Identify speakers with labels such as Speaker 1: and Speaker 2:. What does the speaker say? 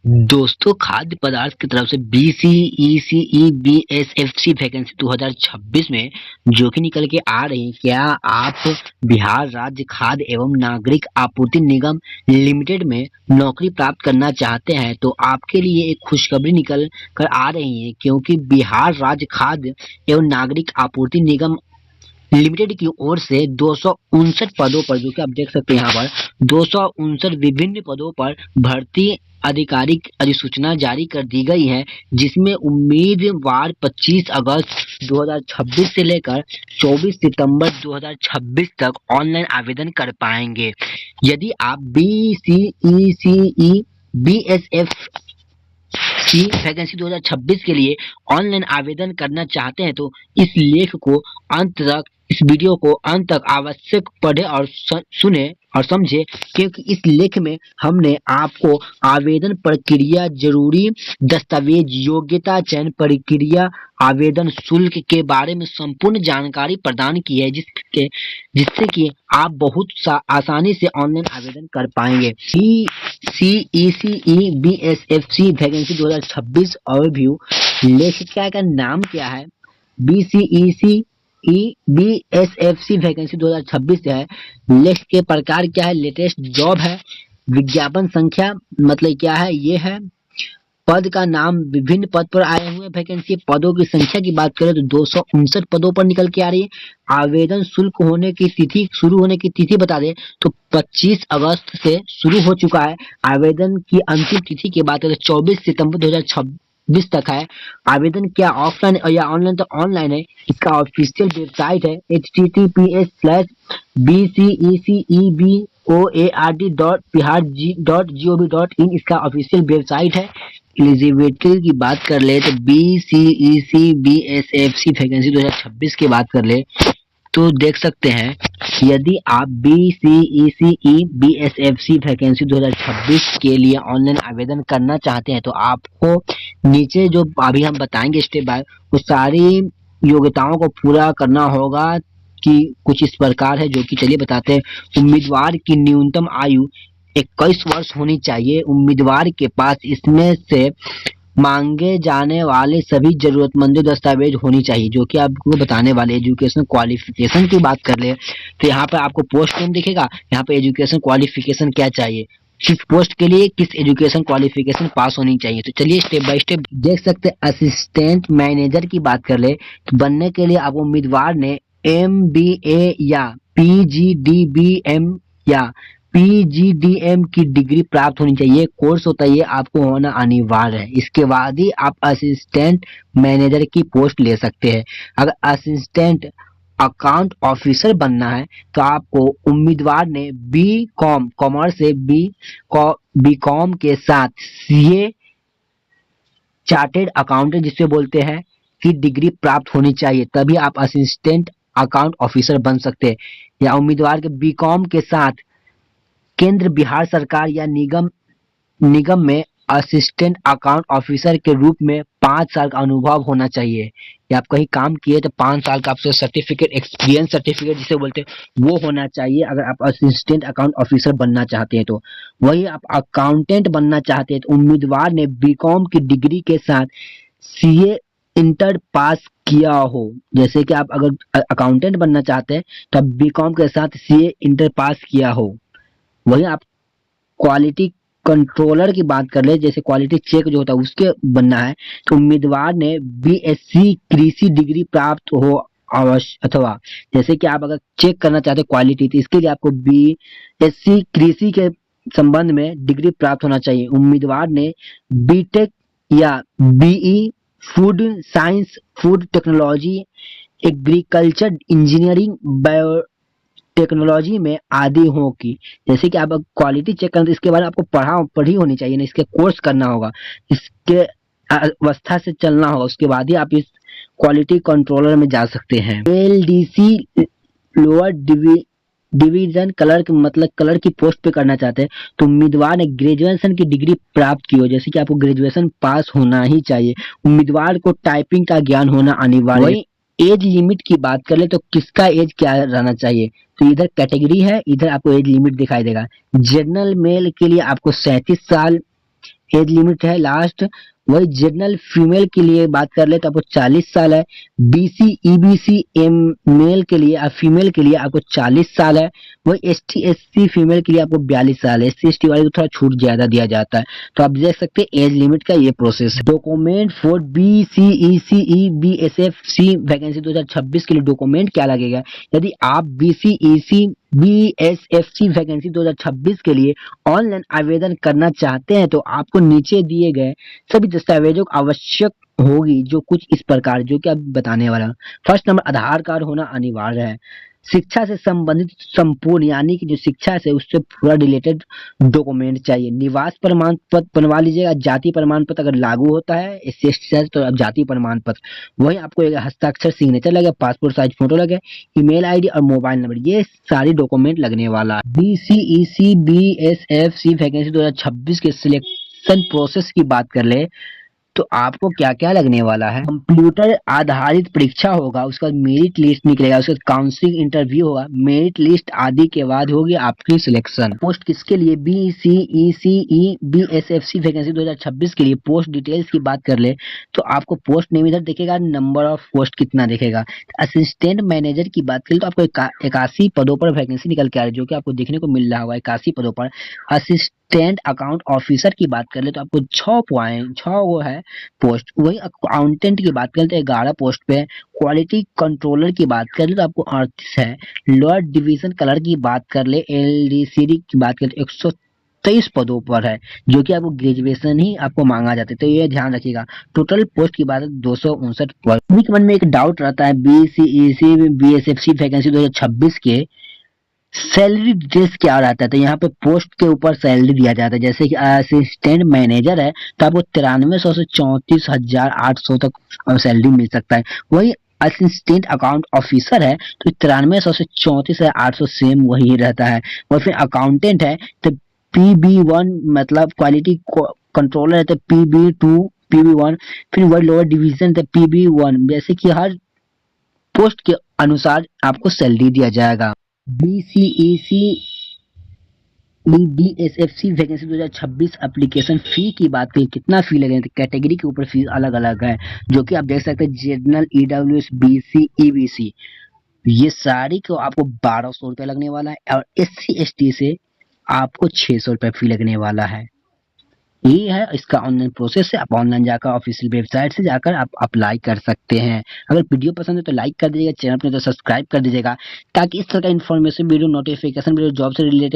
Speaker 1: दोस्तों, खाद्य पदार्थ की तरफ से बीसीईसीई बीएसएफसी वैकेंसी 2026 में जो कि निकल के आ रही है। क्या आप बिहार राज्य खाद्य एवं नागरिक आपूर्ति निगम लिमिटेड में नौकरी प्राप्त करना चाहते हैं? तो आपके लिए एक खुशखबरी निकल कर आ रही है, क्योंकि बिहार राज्य खाद्य एवं नागरिक आपूर्ति निगम लिमिटेड की ओर से 259 पदों पर, जो कि आप देख सकते हैं यहाँ पर 259 विभिन्न पदों पर भर्ती आधिकारिक अधिसूचना जारी कर दी गई है, जिसमें उम्मीदवार 25 अगस्त 2026 से लेकर 24 सितंबर 2026 तक ऑनलाइन आवेदन कर पाएंगे। यदि आप बीसीईसीई बीएसएफ की वैकेंसी 2026 के लिए ऑनलाइन आवेदन करना चाहते हैं तो इस वीडियो को अंत तक आवश्यक पढ़े और सुने और समझे, क्योंकि इस लेख में हमने आपको आवेदन प्रक्रिया, जरूरी दस्तावेज, योग्यता, चयन प्रक्रिया, आवेदन शुल्क के बारे में संपूर्ण जानकारी प्रदान की है, जिससे कि आप बहुत आसानी से ऑनलाइन आवेदन कर पाएंगे। सीईसीई बीएसएफसी वैकेंसी 2026 ओवरव्यू। लेखिका का नाम क्या है? बीसीईसी बीएसएफसी वैकेंसी 2026 है। लेख के प्रकार क्या है? लेटेस्ट जॉब है। विज्ञापन संख्या मतलब क्या है? ये है पद का नाम। विभिन्न पद पर आए हुए वैकेंसी। पदों की संख्या की बात करें तो 259 पदों पर निकल के आ रही है। आवेदन शुल्क होने की तिथि, शुरू होने की तिथि बता दें तो 25 अगस्त से शुरू हो चुका है। आवेदन की अंतिम तिथि की बात करें 24 सितंबर 2026 तक है। आवेदन क्या ऑफलाइन या ऑनलाइन? तो ऑनलाइन है। इसका ऑफिशियल वेबसाइट है https://bceceboard.bihar.gov.in। इसका ऑफिशियल वेबसाइट है। एलिजिबिलिटी की बात कर ले तो बीसीईसी बीएसएफसी वैकेंसी 2026 की बात कर ले तो देख सकते हैं, यदि आप बीसीईसीई बीएसएफसी वैकेंसी 2026 के लिए ऑनलाइन आवेदन करना चाहते हैं तो आपको नीचे जो अभी हम बताएंगे स्टेप बाय, उस सारी योग्यताओं को पूरा करना होगा, कि कुछ इस प्रकार है, जो कि चलिए बताते हैं। उम्मीदवार की न्यूनतम आयु 21 वर्ष होनी चाहिए। उम्मीदवार के पास इसमें से मांगे जाने वाले सभी जरूरतमंद दस्तावेज होनी चाहिए, जो कि आपको बताने वाले। एजुकेशन क्वालिफिकेशन की बात कर ले तो यहाँ पे आपको पोस्ट नेम दिखेगा, यहाँ पे एजुकेशन क्वालिफिकेशन क्या चाहिए, किस पोस्ट के लिए किस एजुकेशन क्वालिफिकेशन पास होनी चाहिए। तो चलिए स्टेप बाय स्टेप देख सकते हैं। असिस्टेंट मैनेजर की बात कर ले तो बनने के लिए आप उम्मीदवार ने MBA या PGDBM या PGDM की डिग्री प्राप्त होनी चाहिए। कोर्स होता है ये, आपको होना अनिवार्य है। इसके बाद ही आप असिस्टेंट मैनेजर की पोस्ट ले सकते हैं। अगर असिस्टेंट अकाउंट ऑफिसर बनना है तो आपको उम्मीदवार ने B.Com कॉमर्स से B.Com के साथ CA चार्टेड अकाउंटेंट जिसे बोलते हैं की डिग्री प्राप्त होनी चाहिए, तभी आप असिस्टेंट अकाउंट ऑफिसर बन सकते हैं। या उम्मीदवार के B.Com के साथ केंद्र बिहार सरकार या निगम में असिस्टेंट अकाउंट ऑफिसर के रूप में 5 साल का अनुभव होना चाहिए। या आप कहीं काम किए तो 5 साल का आपसे सर्टिफिकेट, एक्सपीरियंस सर्टिफिकेट जिसे बोलते हैं, वो होना चाहिए अगर आप असिस्टेंट अकाउंट ऑफिसर बनना चाहते हैं। तो वही आप अकाउंटेंट बनना चाहते हैं तो उम्मीदवार ने B.Com की डिग्री के साथ CA इंटर पास किया हो। जैसे कि आप अगर अकाउंटेंट बनना चाहते हैं तो आप B.Com के साथ CA इंटर पास किया हो। वही आप क्वालिटी कंट्रोलर की बात कर ले, जैसे क्वालिटी चेक जो होता है उसके बनना है तो उम्मीदवार ने BSc कृषि डिग्री प्राप्त हो अवश्य, अथवा जैसे कि आप अगर चेक करना चाहते हैं क्वालिटी तो इसके लिए आपको BSc कृषि के संबंध में डिग्री प्राप्त होना चाहिए। उम्मीदवार ने बीटेक या BE food science, food technology, agriculture engineering, bio technology में आदि हो की। जैसे कि आप क्वालिटी चेक करें तो इसके बारे में आपको पढ़ी होनी चाहिए ना, इसके कोर्स करना होगा, इसके अवस्था से चलना होगा, उसके बाद ही आप इस क्वालिटी कंट्रोलर में जा सकते हैं। LDC लोअर डिवीजन क्लर्क, मतलब क्लर्क की पोस्ट पे करना चाहते हैं तो उम्मीदवार ने ग्रेजुएशन की डिग्री प्राप्त की हो। जैसे कि आपको ग्रेजुएशन पास होना ही चाहिए। उम्मीदवार को टाइपिंग का ज्ञान होना अनिवार्य है। एज लिमिट की बात कर ले तो किसका एज क्या रहना चाहिए, तो इधर कैटेगरी है, इधर आपको एज लिमिट दिखाई देगा। जनरल मेल के लिए आपको 37 साल, एज लिमिट है लास्ट। वही जनरल फीमेल के लिए बात कर ले तो आपको 40 साल है। बीसी ईबीसी एम मेल के लिए फीमेल के लिए आपको 40 साल है। वही एसटी एससी फीमेल के लिए आपको 42 साल है। एससी एसटी वाले को थोड़ा छूट ज्यादा दिया जाता है। तो आप देख सकते हैं एज लिमिट का ये प्रोसेस है। Document for BCECE BSFC vacancy 2026 के लिए डॉक्यूमेंट क्या लगेगा? यदि आप बीसीईसी बीएसएफसी वैकेंसी 2026 के लिए ऑनलाइन आवेदन करना चाहते हैं तो आपको नीचे दिए गए सभी दस्तावेजों को आवश्यक होगी, जो कुछ इस प्रकार जो कि अब बताने वाला हूं। फर्स्ट नंबर, आधार कार्ड होना अनिवार्य है। शिक्षा से संबंधित संपूर्ण यानी कि जो शिक्षा से उससे पूरा रिलेटेड डॉक्यूमेंट चाहिए। निवास प्रमाण पत्र बनवा लीजिएगा। जाति प्रमाण पत्र अगर लागू होता है एससी एसटी से तो अब जाति प्रमाण पत्र। वहीं आपको एक हस्ताक्षर सिग्नेचर लगे, पासपोर्ट साइज फोटो लगे, ईमेल आईडी और मोबाइल नंबर, ये सारी डॉक्यूमेंट लगने वाला है। बीसीईसी बीएसएफसी वैकेंसी 2026 के सिलेक्शन प्रोसेस की बात कर ले तो आपको क्या क्या लगने वाला है? कंप्यूटर आधारित परीक्षा होगा, उसके बाद मेरिट लिस्ट निकलेगा, उसके बाद काउंसलिंग इंटरव्यू होगा, मेरिट लिस्ट आदि के बाद होगी आपकी सिलेक्शन। पोस्ट किसके लिए? बीसीईसीई बीएसएफसी वैकेंसी 2026 के लिए पोस्ट डिटेल्स की बात कर ले तो आपको पोस्ट नेम इधर दिखेगा, नंबर ऑफ पोस्ट कितना दिखेगा। असिस्टेंट मैनेजर की बात करें तो आपको 81 पदों पर वैकेंसी निकल के आ रही है, जो कि आपको देखने को मिल रहा होगा 81 पदों पर। असिस्टेंट अकाउंट ऑफिसर की बात कर ले तो आपको 6 वो है पोस्ट। वही अकाउंटेंट की बात करें तो 11 पोस्ट पे है। क्वालिटी कंट्रोलर की बात करें तो आपको 38 है। लोअर डिवीजन कलर की बात कर ले एलडीसीडी की बात करें तो 123 पदों पर है, जो कि आपको ग्रेजुएशन ही आपको मांगा जाता है, तो ये ध्यान रखिएगा। टोटल पोस्ट की बात है 259 पर। उनके मन में एक डाउट रहता है बीसीईसी बीएसएफसी वैकेंसी 2026 के सैलरी डिटेल्स क्या रहता है? तो यहाँ पे पोस्ट के ऊपर सैलरी दिया जाता है। जैसे कि असिस्टेंट मैनेजर है तो आपको 9300 से 34,800 तक सैलरी मिल सकता है। वही असिस्टेंट अकाउंट ऑफिसर है तो 9300 से 34,800 सेम वही रहता है। और फिर अकाउंटेंट है तो PB1 मतलब क्वालिटी कंट्रोलर है तो PB2 PB1। फिर वही लोअर डिवीजन तो PB1। जैसे कि हर पोस्ट के अनुसार आपको सैलरी दिया जाएगा। BCEC BSFC vacancy 2026 application fee की बात करें कितना फी लगेगा तो कैटेगरी के ऊपर फीस अलग अलग है, जो कि आप देख सकते हैं जनरल ईडब्ल्यूएस बीसी ईबीसी ये सारी को आपको 1200 रुपये लगने वाला है। और एससी एसटी से आपको 600 रुपये फी लगने वाला है। ये है इसका ऑनलाइन प्रोसेस है। आप ऑनलाइन जाकर ऑफिशियल वेबसाइट से जाकर आप अप्लाई कर सकते हैं। अगर वीडियो पसंद है तो लाइक कर दीजिएगा, चैनल पर तो सब्सक्राइब कर दीजिएगा, ताकि इस तरह का information video notification video job से रिलेटेड